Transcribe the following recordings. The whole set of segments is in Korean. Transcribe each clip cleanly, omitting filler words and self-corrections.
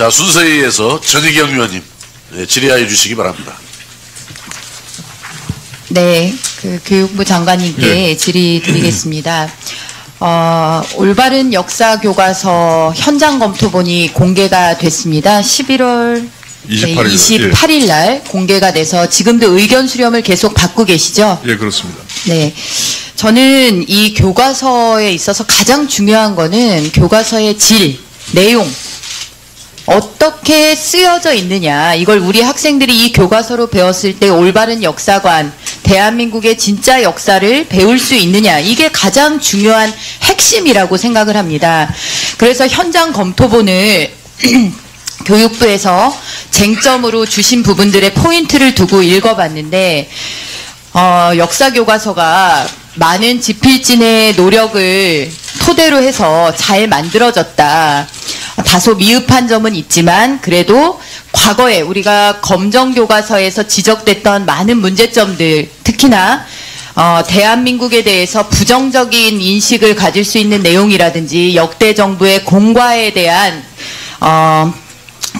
자, 순서에 의해서 전희경 의원님 질의하여 주시기 바랍니다. 네, 교육부 장관님께 질의 드리겠습니다. 올바른 역사 교과서 현장 검토본이 공개가 됐습니다. 11월 28일 날 공개가 돼서 지금도 의견 수렴을 계속 받고 계시죠? 예, 그렇습니다. 네. 저는 이 교과서에 있어서 가장 중요한 거는 교과서의 질, 내용, 어떻게 쓰여져 있느냐. 이걸 우리 학생들이 이 교과서로 배웠을 때 올바른 역사관, 대한민국의 진짜 역사를 배울 수 있느냐. 이게 가장 중요한 핵심이라고 생각을 합니다. 그래서 현장 검토본을 교육부에서 쟁점으로 주신 부분들의 포인트를 두고 읽어봤는데 역사 교과서가 많은 지필진의 노력을 토대로 해서 잘 만들어졌다. 다소 미흡한 점은 있지만 그래도 과거에 우리가 검정교과서에서 지적됐던 많은 문제점들, 특히나 대한민국에 대해서 부정적인 인식을 가질 수 있는 내용이라든지 역대 정부의 공과에 대한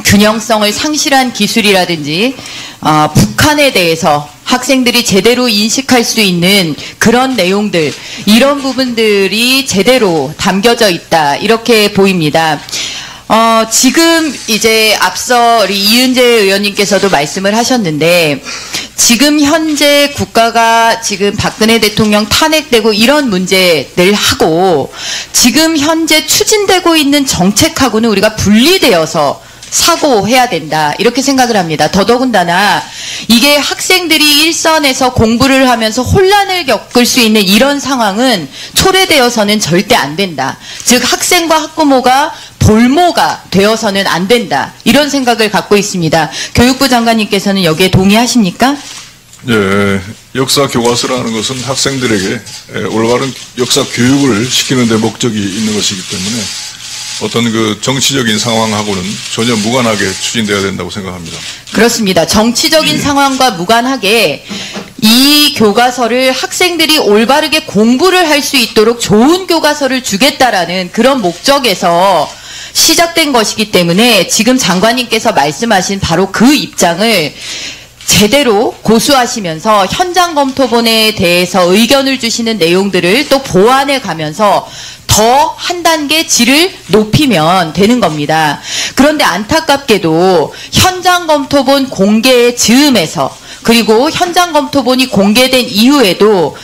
균형성을 상실한 기술이라든지 북한에 대해서 학생들이 제대로 인식할 수 있는 그런 내용들, 이런 부분들이 제대로 담겨져 있다, 이렇게 보입니다. 지금 이제 앞서 우리 이은재 의원님께서도 말씀을 하셨는데, 지금 현재 국가가 지금 박근혜 대통령 탄핵되고 이런 문제들 하고 지금 현재 추진되고 있는 정책하고는 우리가 분리되어서 사고해야 된다, 이렇게 생각을 합니다. 더더군다나 이게 학생들이 일선에서 공부를 하면서 혼란을 겪을 수 있는 이런 상황은 초래되어서는 절대 안 된다. 즉 학생과 학부모가 볼모가 되어서는 안 된다, 이런 생각을 갖고 있습니다. 교육부 장관님께서는 여기에 동의하십니까? 네, 역사 교과서라는 것은 학생들에게 올바른 역사 교육을 시키는 데 목적이 있는 것이기 때문에 어떤 그 정치적인 상황하고는 전혀 무관하게 추진되어야 된다고 생각합니다. 그렇습니다. 정치적인 상황과 무관하게 이 교과서를 학생들이 올바르게 공부를 할 수 있도록 좋은 교과서를 주겠다라는 그런 목적에서 시작된 것이기 때문에 지금 장관님께서 말씀하신 바로 그 입장을 제대로 고수하시면서 현장 검토본에 대해서 의견을 주시는 내용들을 또 보완해 가면서 더 한 단계 질을 높이면 되는 겁니다. 그런데 안타깝게도 현장 검토본 공개의 즈음에서, 그리고 현장 검토본이 공개된 이후에도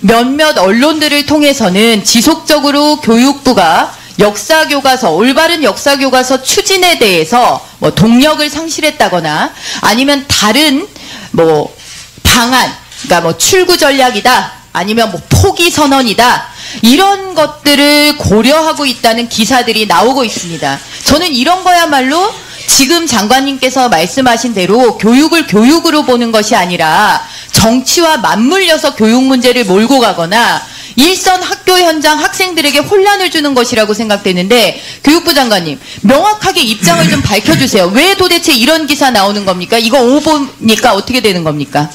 몇몇 언론들을 통해서는 지속적으로 교육부가 역사교과서, 올바른 역사교과서 추진에 대해서 뭐 동력을 상실했다거나 아니면 다른 뭐 방안, 그러니까 뭐 출구 전략이다, 아니면 뭐 포기 선언이다, 이런 것들을 고려하고 있다는 기사들이 나오고 있습니다. 저는 이런 거야말로 지금 장관님께서 말씀하신 대로 교육을 교육으로 보는 것이 아니라 정치와 맞물려서 교육 문제를 몰고 가거나 일선 학교 현장 학생들에게 혼란을 주는 것이라고 생각되는데, 교육부 장관님 명확하게 입장을 좀 밝혀주세요. 왜 도대체 이런 기사 나오는 겁니까? 이거 오보니까 어떻게 되는 겁니까?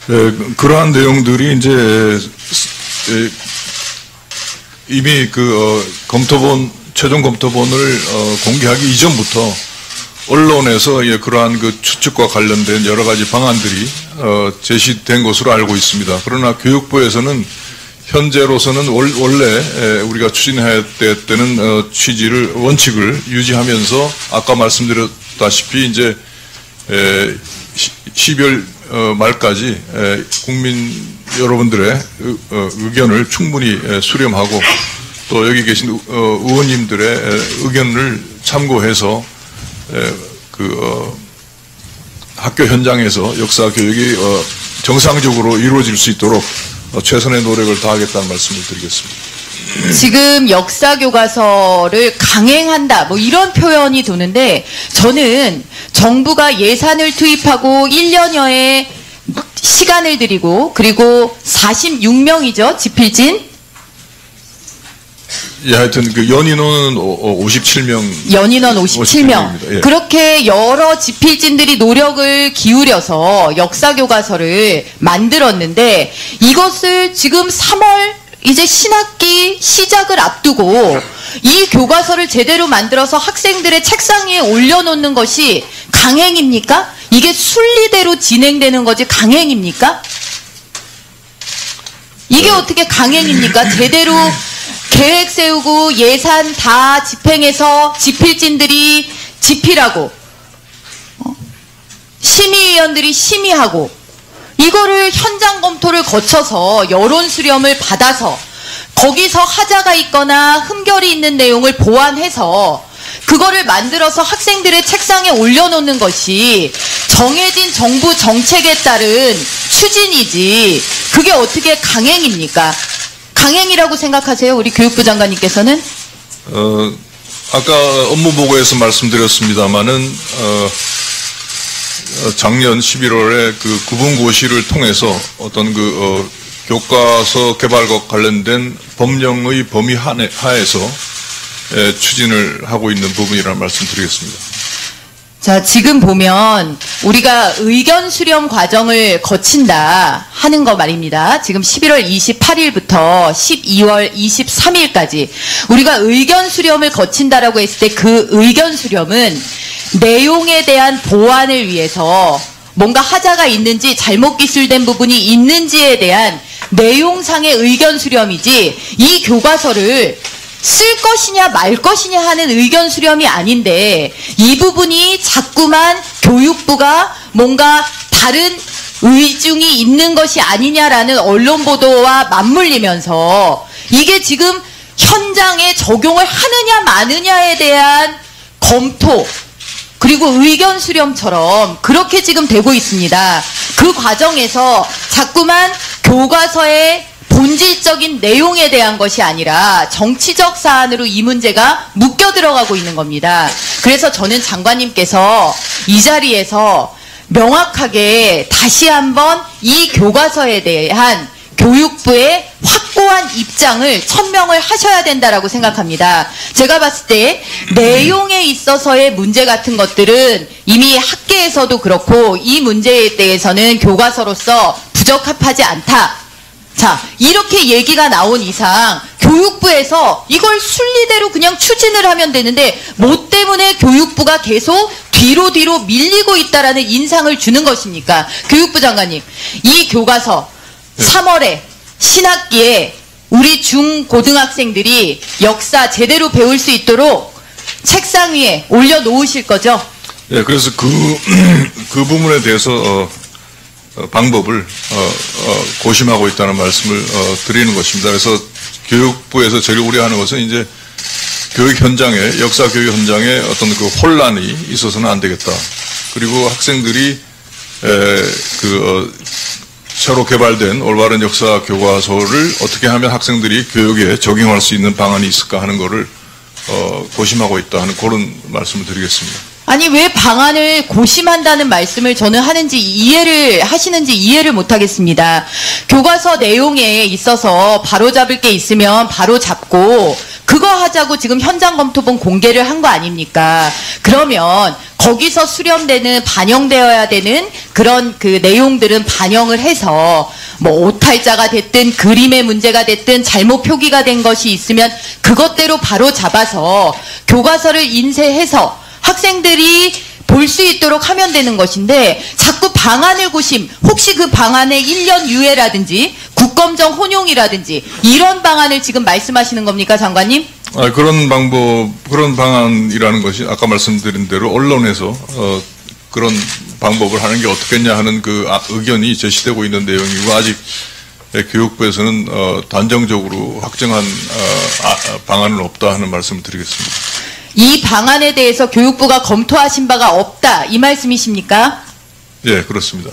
네, 그러한 내용들이 이제 이미 검토본, 최종 검토본을 공개하기 이전부터 언론에서 그러한 그 추측과 관련된 여러 가지 방안들이 제시된 것으로 알고 있습니다. 그러나 교육부에서는 현재로서는 원래 우리가 추진해야 되는 취지를, 원칙을 유지하면서 아까 말씀드렸다시피 이제 12월 말까지 국민 여러분들의 의견을 충분히 수렴하고 또 여기 계신 의원님들의 의견을 참고해서 학교 현장에서 역사 교육이 정상적으로 이루어질 수 있도록 최선의 노력을 다하겠다는 말씀을 드리겠습니다. 지금 역사 교과서를 강행한다, 뭐 이런 표현이 도는데, 저는 정부가 예산을 투입하고 1년여의 시간을 들이고, 그리고 46명이죠, 지필진. 예, 하여튼 그 연인원은 57명. 연인원 57명. 예. 그렇게 여러 지필진들이 노력을 기울여서 역사 교과서를 만들었는데, 이것을 지금 3월 이제 신학기 시작을 앞두고 이 교과서를 제대로 만들어서 학생들의 책상 위에 올려놓는 것이 강행입니까? 이게 순리대로 진행되는 거지 강행입니까? 이게 어떻게 강행입니까? 제대로 계획 세우고 예산 다 집행해서 집필진들이 집필하고 심의위원들이 심의하고 이거를 현장 검토를 거쳐서 여론 수렴을 받아서 거기서 하자가 있거나 흠결이 있는 내용을 보완해서 그거를 만들어서 학생들의 책상에 올려놓는 것이 정해진 정부 정책에 따른 추진이지 그게 어떻게 강행입니까? 강행이라고 생각하세요? 우리 교육부 장관님께서는? 아까 업무보고에서 말씀드렸습니다마는 작년 11월에 그 구분고시를 통해서 어떤 교과서 개발과 관련된 법령의 범위 하에서 추진을 하고 있는 부분이라는 말씀드리겠습니다. 자, 지금 보면 우리가 의견 수렴 과정을 거친다 하는 거 말입니다. 지금 11월 28일부터 12월 23일까지 우리가 의견 수렴을 거친다라고 했을 때 그 의견 수렴은 내용에 대한 보완을 위해서 뭔가 하자가 있는지 잘못 기술된 부분이 있는지에 대한 내용상의 의견 수렴이지 이 교과서를 쓸 것이냐 말 것이냐 하는 의견 수렴이 아닌데 이 부분이 자꾸만 교육부가 뭔가 다른 의중이 있는 것이 아니냐라는 언론 보도와 맞물리면서 이게 지금 현장에 적용을 하느냐 마느냐에 대한 검토 그리고 의견 수렴처럼 그렇게 지금 되고 있습니다. 그 과정에서 자꾸만 교과서의 본질적인 내용에 대한 것이 아니라 정치적 사안으로 이 문제가 묶여 들어가고 있는 겁니다. 그래서 저는 장관님께서 이 자리에서 명확하게 다시 한번 이 교과서에 대한 교육부의 확고한 입장을 천명을 하셔야 된다라고 생각합니다. 제가 봤을 때 내용에 있어서의 문제 같은 것들은 이미 학계에서도 그렇고 이 문제에 대해서는 교과서로서 부적합하지 않다. 자, 이렇게 얘기가 나온 이상 교육부에서 이걸 순리대로 그냥 추진을 하면 되는데 뭐 때문에 교육부가 계속 뒤로 밀리고 있다라는 인상을 주는 것입니까? 교육부 장관님, 이 교과서 3월에 신학기에 우리 중고등학생들이 역사 제대로 배울 수 있도록 책상 위에 올려놓으실 거죠? 네, 그래서 그 부분에 대해서 방법을 고심하고 있다는 말씀을 드리는 것입니다. 그래서 교육부에서 제일 우려하는 것은 이제 교육 현장에 역사 교육 현장에 어떤 그 혼란이 있어서는 안 되겠다. 그리고 학생들이 새로 개발된 올바른 역사 교과서를 어떻게 하면 학생들이 교육에 적용할 수 있는 방안이 있을까 하는 것을 고심하고 있다 하는 그런 말씀을 드리겠습니다. 아니 왜 방안을 고심한다는 말씀을 저는 하시는지 이해를 못하겠습니다. 교과서 내용에 있어서 바로잡을 게 있으면 바로잡고 그거 하자고 지금 현장 검토본 공개를 한 거 아닙니까? 그러면 거기서 수렴되는 반영되어야 되는 그런 그 내용들은 반영을 해서 뭐 오탈자가 됐든 그림의 문제가 됐든 잘못 표기가 된 것이 있으면 그것대로 바로 잡아서 교과서를 인쇄해서 학생들이 볼 수 있도록 하면 되는 것인데 자꾸 방안을 혹시 그 방안에 1년 유예라든지 국검정 혼용이라든지 이런 방안을 지금 말씀하시는 겁니까, 장관님? 그런 방안이라는 것이 아까 말씀드린 대로 언론에서 그런 방법을 하는 게 어떻겠냐 하는 그 의견이 제시되고 있는 내용이고 아직 교육부에서는 단정적으로 확정한 방안은 없다 하는 말씀을 드리겠습니다. 이 방안에 대해서 교육부가 검토하신 바가 없다 이 말씀이십니까? 예, 그렇습니다.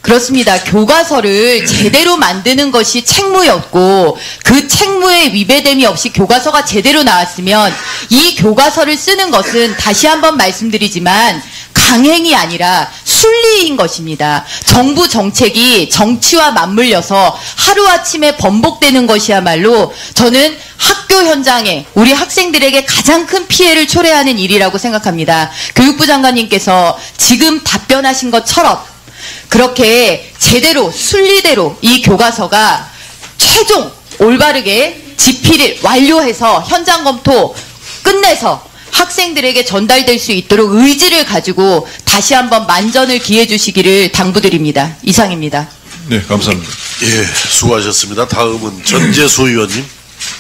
그렇습니다. 교과서를 제대로 만드는 것이 책무였고 그 책무에 위배됨이 없이 교과서가 제대로 나왔으면 이 교과서를 쓰는 것은 다시 한번 말씀드리지만 강행이 아니라 순리인 것입니다. 정부 정책이 정치와 맞물려서 하루아침에 번복되는 것이야말로 저는 학교 현장에 우리 학생들에게 가장 큰 피해를 초래하는 일이라고 생각합니다. 교육부 장관님께서 지금 답변하신 것처럼 그렇게 제대로 순리대로 이 교과서가 최종 올바르게 집필을 완료해서 현장 검토 끝내서 학생들에게 전달될 수 있도록 의지를 가지고 다시 한번 만전을 기해 주시기를 당부드립니다. 이상입니다. 네, 감사합니다. 예, 수고하셨습니다. 다음은 전재수 의원님.